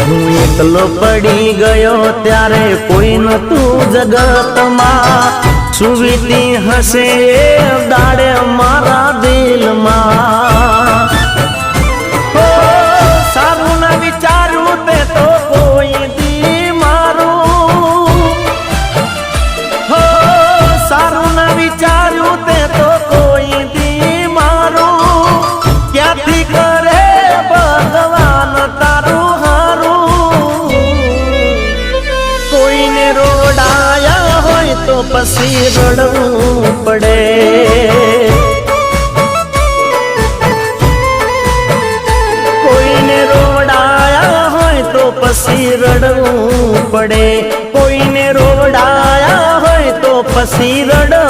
હું એકલો પડી ગયો ત્યારે કોઈ નતું જગતમાં, સુવીતી હશે દાડે મારા દિલમાં। હો સારું ના વિચાર્યું તે તો કોઈ દી મારું, હો સારું ના વિચાર્યું તે તો કોઈ દી મારું, ક્યાંથી કરે ભગવાન તારું હારું। કોઈને રોડાયા હોય તો પછી રડવું પડે, કોઈને રોડાયા હોય તો પછી રડવું પડે, કોઈને રોડાયા હોય તો પછી રડવું